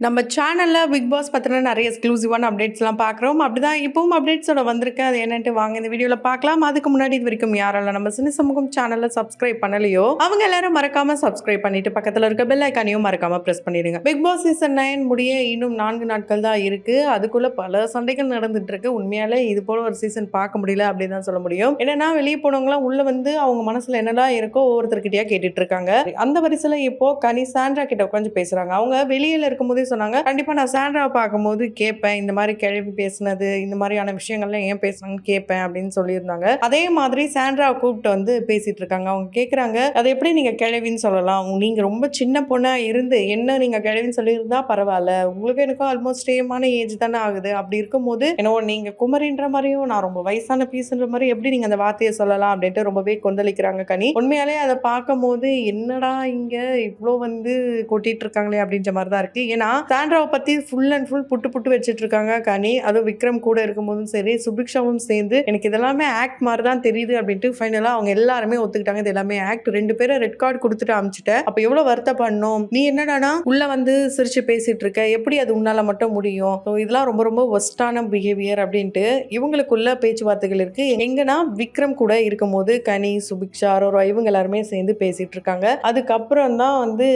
நம்ம சேனல்ல big pass பத்தின நெறைய எக்ஸ்க்ளூசிவான அப்டேட்ஸ்லாம் பார்க்குறோம். அப்படிதான் இப்பவும் அப்டேட்ஸோட வந்திருக்கு. அது என்னன்ட்டு வாங்க இந்த வீடியோல பார்க்கலாம். அதுக்கு முன்னாடி இதுவரைக்கும் யாரெல்லாம் நம்ம சினி சமூகம் சேனல்ல சப்ஸ்கிரைப் பண்ணலையோ, அவங்க எல்லாரும் மறக்காம சப்ஸ்கிரைப் பண்ணிட்டு பக்கத்துல இருக்க பெல் ஐகானையும் மறக்காம பிரஸ் பண்ணிடுங்க. பிக் பாஸ் சீசன் 9 முடிய இன்னும் 4 நாட்கள் தான் இருக்கு. அதுக்குள்ள பல சண்டைகள் நடந்துட்டு இருக்கு. உண்மையாலே இது போல ஒரு சீசன் பார்க்க முடியல அப்படின்னு தான் சொல்ல முடியும். என்னன்னா வெளிய போனவங்கலாம் உள்ள வந்து அவங்க மனசுல என்னலாம் இருக்கோ ஒவ்வொருத்தர்கிட்டயா கேட்டுட்டு இருக்காங்க. அந்த வரிசையில இப்போ கனி சாண்ட்ரா கிட்ட உட்கார்ந்து பேசுறாங்க. அவங்க வெளியில இருக்கும்போதே சொன்னாங்க, கண்டிப்பா நான் சாண்ட்ராவ பார்க்கும்போது கேட்பேன். இந்த மாரி கிழவி பேசினது, இந்த மாரியான விஷயங்கள்லாம் ஏன் பேசுனாங்கன்னு கேட்பேன் அப்படின்னு சொல்லியிருந்தாங்க. அதே மாதிரி சாண்ட்ராவ கூப்பிட்டு வந்து பேசிட்டு இருக்காங்க. அவங்க கேட்குறாங்க, "அது எப்படி நீங்க கிழவின்னு சொல்லலாம்? நீங்க ரொம்ப சின்ன பொண்ணா இருந்து என்ன நீங்க கிழவின்னு சொல்லியிருந்தா பரவால்ல. உங்களுக்கும் எனக்கும் ஆல்மோஸ்ட் சேமான ஏஜ் தானே ஆகுது. அப்படி இருக்கும்போது என்னவோ நீங்க குமரின்ற மாரியும், நான் ரொம்ப வயசான பீஸ்ன்ற மாரி எப்படி நீங்க அந்த வார்த்தைய சொல்லலாம்?" அப்படின்ட்டு ரொம்பவே கொந்தளிக்கிறாங்க கனி. உண்மையாலே அத பார்க்கும்போது என்னடா இங்க இவ்ளோ வந்து கொட்டிட்டு இருக்காங்களே அப்படின்ற மாரி தான் இருக்கு. ஏன்னா சாண்ட்ராவ பத்தி ஃபுல் அண்ட் ஃபுல் புட்டு புட்டு வச்சுட்டு இருக்காங்க கனி. அதுவும் விக்ரம் கூட இருக்கும்போதும் சரி, சுபிக்ஷாவும் சேர்ந்து எனக்கு இதெல்லாமே ஆக்ட் மாரி தான் தெரியுது அப்படின்ட்டு ஃபைனலா அவங்க எல்லாருமே ஒத்துக்கிட்டாங்க. இது எல்லாமே ஆக்ட். 2 பேரும் ரெட் கார்ட் குடுத்துட்டு அனுப்பிச்சுட்டேன். அப்ப எவ்வளோ வருத்தப்படணும். நீ என்னடான்னா உள்ள வந்து சிரிச்சு பேசிட்டு இருக்க. எப்படி அது உன்னால மட்டும் முடியும்? ஸோ இதெல்லாம் ரொம்ப ரொம்ப வொர்ஸ்ட்டான பிஹேவியர் அப்படின்ட்டு இவங்களுக்குள்ள பேச்சுவார்த்தைகள் இருக்கு. எங்கன்னா விக்ரம் கூட இருக்கும்போது கனி, சுபிக்ஷா, அரோரா இவங்க எல்லாருமே சேர்ந்து பேசிட்டு இருக்காங்க. அதுக்கப்புறம் தான் வந்து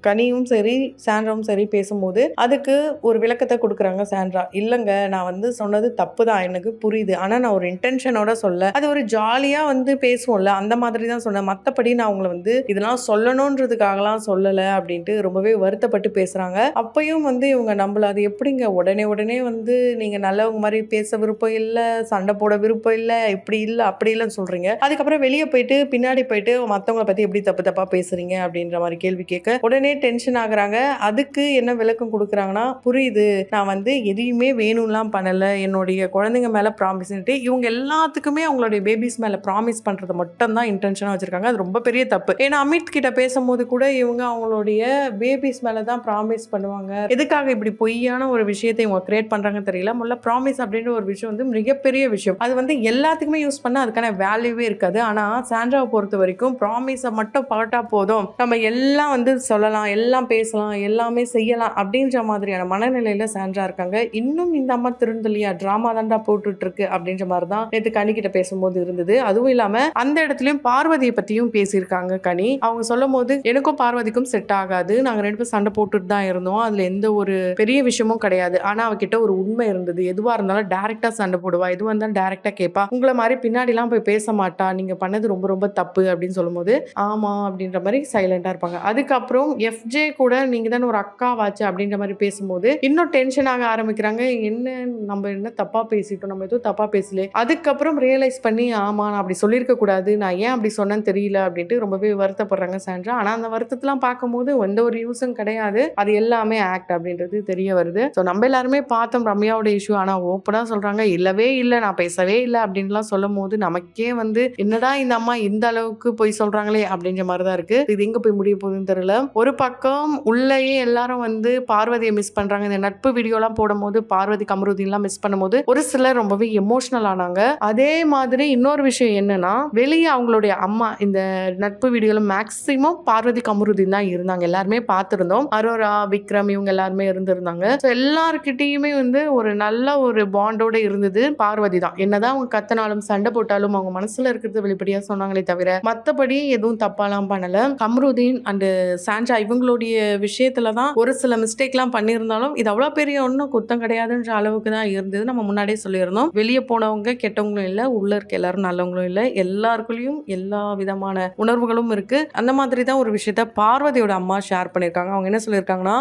கனியும் சரி, சாண்ட்ராவும் சரி பேசும்போது அதுக்கு ஒரு விளக்கத்த குடுக்குறாங்க சாண்ட்ரா. இல்லங்க நான் வந்து சொன்னது தப்பு தான். எனக்கு புரியுது. ஆனா நான் ஒரு இன்டென்ஷனோட சொல்லல. அது ஒரு ஜாலியா வந்து பேசுவோம்ல, அந்த மாதிரி தான் சொன்னேன். மத்தபடி நான் உங்கள வந்து இதெல்லாம் சொல்லணுன்றதுக்காகலாம் சொல்லல அப்டின்ட்டு ரொம்பவே வருத்தப்பட்டு பேசுறாங்க. அப்பயும் வந்து இவங்க நம்பல. அது எப்படிங்க உடனே உடனே வந்து நீங்க நல்லவங்க மாரி பேச விருப்பம் இல்ல, சண்ட போட விருப்பம் இல்ல, இப்படி இல்ல, அப்படி இல்லன்னு சொல்றீங்க. அதுக்கப்புறம் வெளிய போயிட்டு பின்னாடி போயிட்டு மத்தவங்கள பத்தி எப்படி தப்பு தப்பா பேசுறீங்க அப்படின்ற மாரி கேள்வி கேட்க, உடனே டென்ஷன் ஆகுறாங்க. அதுக்கு என்ன விளக்கம் குடுக்குறாங்கன்னா, புரியுது. நான் வந்து எதையுமே வேணும்லாம் பண்ணல. என்னுடைய குழந்தைங்க மேல ப்ராமிஸ்ன்ட்டு இவங்க எல்லாத்துக்குமே அவங்களுடைய பேபீஸ் மேல ப்ராமிஸ் பண்றது மட்டும் தான் இன்டென்ஷனா வச்சிருக்காங்க. அது ரொம்ப பெரிய தப்பு. ஏன்னா அமித் கிட்ட பேசும்போது கூட இவங்க அவங்களுடைய பேபீஸ் மேல தான் ப்ராமிஸ் பண்ணுவாங்க. எதுக்காக இப்படி பொய்யான ஒரு விஷயத்தை இவங்க கிரியேட் பண்றாங்கன்னு தெரியல. முதல்ல ப்ராமிஸ் அப்படின்ற ஒரு விஷயம் வந்து மிகப்பெரிய விஷயம். அது வந்து எல்லாத்துக்குமே யூஸ் பண்ணா அதுக்கான வேல்யூவே இருக்காது. ஆனா சாண்ட்ராவ பொறுத்தவரைக்கும் ப்ராமிஸ மட்டும் பாட்டா போதும். நம்ம எல்லாம் வந்து சொல்லலாம், எல்லாம் பேசலாம், எல்லாமே செய்யலாம் அப்படின்ற மாதிரியான மனநிலையில சாண்ட்ரா இருக்காங்க. இன்னும் இந்த அம்மா திருந்தலையா? டிராமா தான்டா போட்டுட்டு இருக்கு அப்படின்ற மாதிரி தான் நேத்து கனி கிட்ட பேசும்போது இருந்தது. அதுவும் இல்லாம அந்த இடத்துலயும் பார்வதியை பத்தியும் பேசியிருக்காங்க கனி. அவங்க சொல்லும்போது எனக்கும் பார்வதிக்கும் செட் ஆகாது. நாங்க 2 பேரும் சண்டை போட்டுட்டு தான் இருந்தோம். அதுல எந்த ஒரு பெரிய விஷயமும் கிடையாது. ஆனா அவகிட்ட ஒரு உண்மை இருந்தது. எதுவா இருந்தாலும் டைரக்டா சண்டை போடுவா. எதுவா இருந்தாலும் டைரக்டா கேட்பா. உங்கள மாதிரி பின்னாடிலாம் போய் பேச மாட்டா. நீங்க பண்ணது ரொம்ப ரொம்ப தப்பு அப்படின்னு சொல்லும்போது ஆமா அப்படின்ற மாதிரி சைலண்டா இருப்பாங்க. அதுக்கப்புறம் எஃப்ஜே கூட நீங்க தானே ஒரு அக்காவாச்சு அப்படின்ற மாதிரி பேசும்போது இன்னும் டென்ஷன் ஆக ஆரம்பிக்கிறாங்க. என்ன நம்ம என்ன தப்பா பேசிட்டோம், நம்ம எதுவும் தப்பா பேசல. அதுக்கப்புறம் ரியலைஸ் பண்ணி ஆமா நான் அப்படி சொல்லியிருக்க கூடாது, நான் ஏன் அப்படி சொன்னேன்னு தெரியல அப்படின்ட்டு ரொம்பவே வருத்தப்படுறாங்க சாண்ட்ரா. ஆனா அந்த வருத்தத்தெல்லாம் பார்க்கும்போது எந்த ஒரு யூஸும் கிடையாது. அது எல்லாமே ஆக்ட் அப்படின்றது தெரிய வருது. ஸோ நம்ம எல்லாருமே பார்த்தோம் ரம்யாவோட இஷ்யூ. ஆனா ஓப்பனா சொல்றாங்க இல்லவே இல்லை, நான் பேசவே இல்லை அப்படின்லாம் சொல்லும் போது நமக்கே வந்து என்னடா இந்த அம்மா இந்த அளவுக்கு போய் சொல்றாங்களே அப்படின்ற மாதிரி தான் இருக்கு. இது எங்க போய் முடிய போகுதுன்னு தெரியல. ஒரு பக்கம் உள்ளேயே எல்லாரும் வந்து பார்வதியை மிஸ் பண்றாங்க. இந்த நட்பு வீடியோலாம் போடும்போது பார்வதி கமருதீன்லாம் மிஸ் பண்ணும்போது ஒரு சிலர் ரொம்பவே எமோஷனல் ஆனாங்க. அதே மாதிரி இன்னொரு விஷயம் என்னன்னா வெளியே அவங்களுடைய அம்மா இந்த நட்பு வீடியோல மேக்சிமம் பார்வதி கமருதீன் தான் இருந்தாங்க. எல்லாருமே பார்த்திருந்தோம். அரோரா, விக்ரம் இவங்க எல்லாருமே இருந்திருந்தாங்க. எல்லார்கிட்டயுமே வந்து ஒரு நல்ல ஒரு பாண்டோட இருந்தது பார்வதி தான். என்னதான் அவங்க கத்தனாலும் சண்டை போட்டாலும் அவங்க மனசுல இருக்கிறது வெளிப்படையா சொன்னாங்களே தவிர மத்தபடி எதுவும் தப்பாலாம் பண்ணல. கமருதீன் அண்ட் சாண்ட்ரா இவங்களுடைய விஷயத்துல தான் ஒரு சில மிஸ்டேக்லாம் பண்ணியிருந்தாலும் இது அவ்வளோ பெரிய ஒன்றும் குத்தம் கிடையாதுன்ற அளவுக்கு தான் இருந்தது. நம்ம முன்னாடியே சொல்லியிருந்தோம். வெளியே போனவங்க கெட்டவங்களும் இல்லை, உள்ள இருக்க எல்லாரும் நல்லவங்களும் இல்லை. எல்லாருக்குள்ளேயும் எல்லா விதமான உணர்வுகளும் இருக்கு. அந்த மாதிரி தான் ஒரு விஷயத்த பார்வதியோட அம்மா ஷேர் பண்ணியிருக்காங்க. அவங்க என்ன சொல்லியிருக்காங்கன்னா,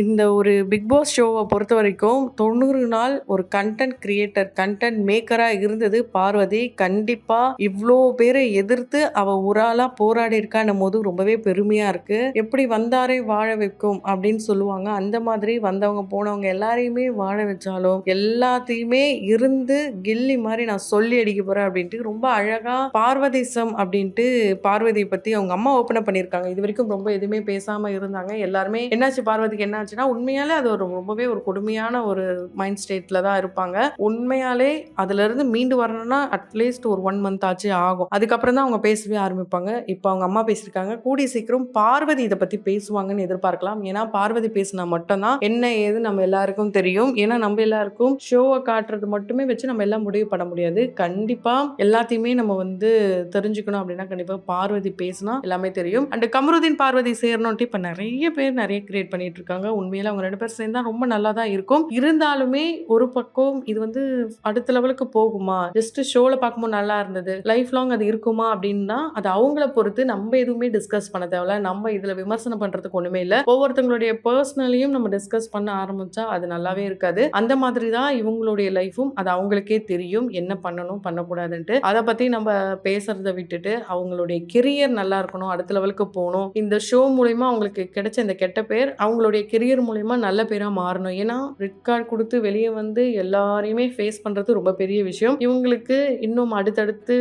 இந்த ஒரு பிக் பாஸ் ஷோவை பொறுத்த வரைக்கும் 90 நாள் ஒரு கண்டென்ட் கிரியேட்டர், கண்டென்ட் மேக்கரா இருந்தது பார்வதி. கண்டிப்பா இவ்வளோ பேரை எதிர்த்து அவ ஒரு ஆளா போராடி இருக்கான்னும் போது ரொம்பவே பெருமையா இருக்கு. எப்படி வந்தாரை வாழ வைக்கும் அப்படின்னு சொல்லுவாங்க. அந்த மாதிரி வந்தவங்க போனவங்க எல்லாரையுமே வாழ வச்சாலும் எல்லாத்தையுமே இருந்து கில்லி மாதிரி நான் சொல்லி அடிக்க போறேன் அப்படின்ட்டு ரொம்ப அழகா பார்வதிசம் அப்படின்ட்டு பார்வதியை பத்தி அவங்க அம்மா ஓப்பன் அப் பண்ணியிருக்காங்க. இது வரைக்கும் ரொம்ப எதுவுமே பேசாம இருந்தாங்க. எல்லாருமே என்னாச்சு பார்வதிக்கு என்னாச்சுன்னா உண்மையாலே அது ஒரு ரொம்பவே ஒரு கொடுமையான ஒரு மைண்ட் ஸ்டேட்ல தான் இருப்பாங்க. உண்மையாலே அதுல இருந்து மீண்டு வரணும்னா அட்லீஸ்ட் ஒரு 1 மந்த் ஆச்சு ஆகும். அதுக்கப்புறம் தான் அவங்க பேசவே ஆரம்பிப்பாங்க. இப்போ அவங்க அம்மா பேசியிருக்காங்க. கூடிய சீக்கிரம் பார்வதி இதை பத்தி பேசுவாங்கன்னு எதிர்பார்க்கலாம். ஏன்னா பார்வதி பேசினா மட்டும்தான் என்ன ஏது நம்ம எல்லாருக்கும் தெரியும். ஏன்னா நம்ம எல்லாருக்கும் ஷோவை காட்டுறது மட்டுமே வச்சு நம்ம எல்லாம் முடிவு பண்ண முடியாது. கண்டிப்பா எல்லாத்தையுமே நம்ம வந்து தெரிஞ்சுக்கணும் அப்படின்னா கண்டிப்பா பார்வதி பேசினா எல்லாமே தெரியும். அண்ட் கமருதீன் பார்வதி சேரணும்ட்டு இப்ப நிறைய பேர் நிறைய கிரியேட் பண்ணிட்டு இருக்காங்க. உண்மையில அவங்க 2 பேர் சேர்ந்தா ரொம்ப நல்லா தான் இருக்கும். இருந்தாலுமே ஒரு பக்கம் இது வந்து அடுத்த லெவலுக்கு போகுமா, ஜஸ்ட் ஷோல பார்க்கும்போது நல்லா இருந்தது, லைஃப் லாங் அது இருக்குமா அப்படின்னா அது அவங்கள பொறுத்து. நம்ம எதுவுமே டிஸ்கஸ் பண்ண தேவையில்ல. நம்ம இதுல விமர்சனம் பண்றதுக்கு ஒண்ணுமே இல்ல. ஒவ்வொருத்தங்களுடைய பர்சனலையும் நம்ம டிஸ்கஸ் பண்ண ஆரம்பிச்சா அது நல்லாவே இருக்காது. அந்த மாதிரி தான் இவங்களுடைய லைஃபும் அது அவங்களுக்கே தெரியும் என்ன பண்ணணும் பண்ணக்கூடாதுன்ட்டு. அதை பத்தி நம்ம பேசுறத விட்டுட்டு அவங்களுடைய கெரியர் நல்லா இருக்கணும், அடுத்த லெவலுக்கு போகணும், இந்த ஷோ மூலமா அவங்களுக்கு கிடைச்ச இந்த கெட்ட பேர் அவங்களுடைய கெரியர் மூலமா நல்ல பேரா மாறணும். ஏன்னா ரெட் கார்டு கொடுத்து வெளியே வந்து எல்லாரையுமே ஃபேஸ் பண்றது ரொம்ப பெரிய விஷயம். இவங்களுக்கு இன்னும் அடுத்தடுத்து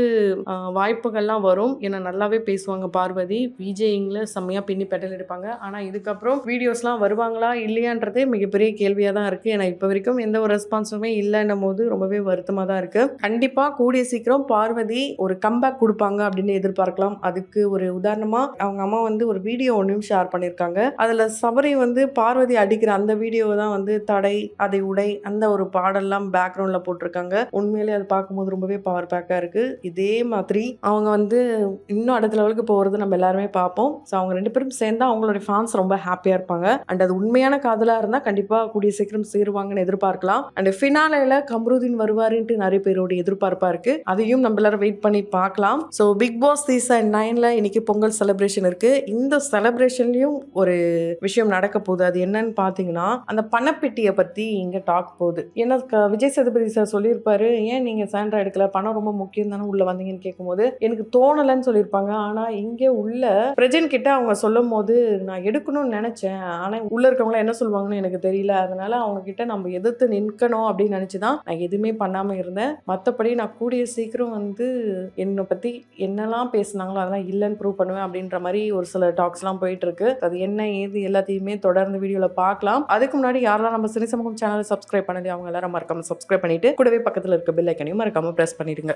வாய்ப்புகள்லாம் வரும். ஏன்னா நல்லாவே பேசுவாங்க பார்வதி. விஜய்ல செம்மையா பின்னி பெட்டல் எடுப்பாங்க. ஆனா இதுக்கப்புறம் வீடியோஸ்லாம் வருவாங்களா இல்லையான்றதே மிகப்பெரிய கேள்வியா தான் இருக்கு. ஏன்னா இப்ப வரைக்கும் எந்த ஒரு ரெஸ்பான்ஸுமே இல்லைன்னும் போது ரொம்பவே வருத்தமா தான் இருக்கு. கண்டிப்பா கூடிய சீக்கிரம் பார்வதி ஒரு கம்பேக் கொடுப்பாங்க அப்படின்னு எதிர்பார்க்கலாம். அதுக்கு ஒரு உதாரணமா அவங்க அம்மா வந்து ஒரு வீடியோ ஒன்றையும் ஷேர் பண்ணியிருக்காங்க. அதுல சபரி வந்து பார்வதி அடிக்கிற அந்த வீடியோவை தான் வந்து தடை அதை உடை அந்த ஒரு பாடல்லாம் பேக்ரவுண்ட்ல போட்டிருக்காங்க. உண்மையிலே அது பார்க்கும்போது ரொம்பவே பவர் பேக்கா இருக்கு. இதே மாதிரி அவங்க வந்து இன்னும் அடுத்த லெவலுக்கு போகிறது நம்ம எல்லாருமே பார்ப்போம். ஸோ அவங்க 2 பேரும் சேர்ந்தா அவங்களுடைய ஃபேன்ஸ் ரொம்ப ஹாப்பியாக இருப்பாங்க. அண்ட் அது உண்மையான காதலாக இருந்தால் கண்டிப்பாக கூடிய சீக்கிரம் சேருவாங்கன்னு எதிர்பார்க்கலாம். அண்ட் ஃபினாலேல கமருதீன் வருவாருன்ட்டு நிறைய பேரோட எதிர்பார்ப்பாக இருக்குது. அதையும் நம்ம எல்லாரும் வெயிட் பண்ணி பார்க்கலாம். ஸோ பிக் பாஸ் சீசன் 9ல் இன்னைக்கு பொங்கல் செலிப்ரேஷன் இருக்குது. இந்த செலிப்ரேஷன்லையும் ஒரு விஷயம் நடக்க போகுது. அது என்னன்னு பார்த்தீங்கன்னா அந்த பணப்பெட்டியை பற்றி இங்கே டாக் போகுது. ஏன்னா விஜய் சேதுபதி சார் சொல்லியிருப்பாரு, ஏன் நீங்கள் சாண்ட்ரா எடுக்கல, பணம் ரொம்ப முக்கியம் தானே உள்ள வந்தீங்கன்னு கேட்கும்போது எனக்கு தோணலைன்னு சொல்லியிருப்பாங்க. ஆனா இங்கே உள்ள பிரஜன் கிட்ட அவங்க சொல்லும் போது நான் எடுக்கணும்னு நினைச்சேன், ஆனா உள்ள இருக்கவங்க என்ன சொல்லுவாங்கன்னு எனக்கு தெரியல, அதனால அவங்க கிட்ட நம்ம எதிர்த்து நிற்கணும் அப்படின்னு நினைச்சுதான் நான் எதுவுமே பண்ணாம இருந்தேன். மற்றபடி நான் கூடிய சீக்கிரம் வந்து என்னை பத்தி என்னெல்லாம் பேசினாங்களோ அதெல்லாம் இல்லைன்னு ப்ரூவ் பண்ணுவேன் அப்படின்ற மாதிரி ஒரு சில டாக்ஸ் எல்லாம் போயிட்டு இருக்கு. அது என்ன ஏது எல்லாத்தையுமே தொடர்ந்து வீடியோல பார்க்கலாம். அதுக்கு முன்னாடி யாரெல்லாம் நம்ம சினி சமூகம் சேனலை சப்ஸ்கிரைப் பண்ணலையோ அவங்க எல்லாரும் மறக்காம சப்ஸ்கிரைப் பண்ணிட்டு கூடவே பக்கத்துல இருக்க பெல் ஐக்கனையும் மறக்காம பிரஸ் பண்ணிடுங்க.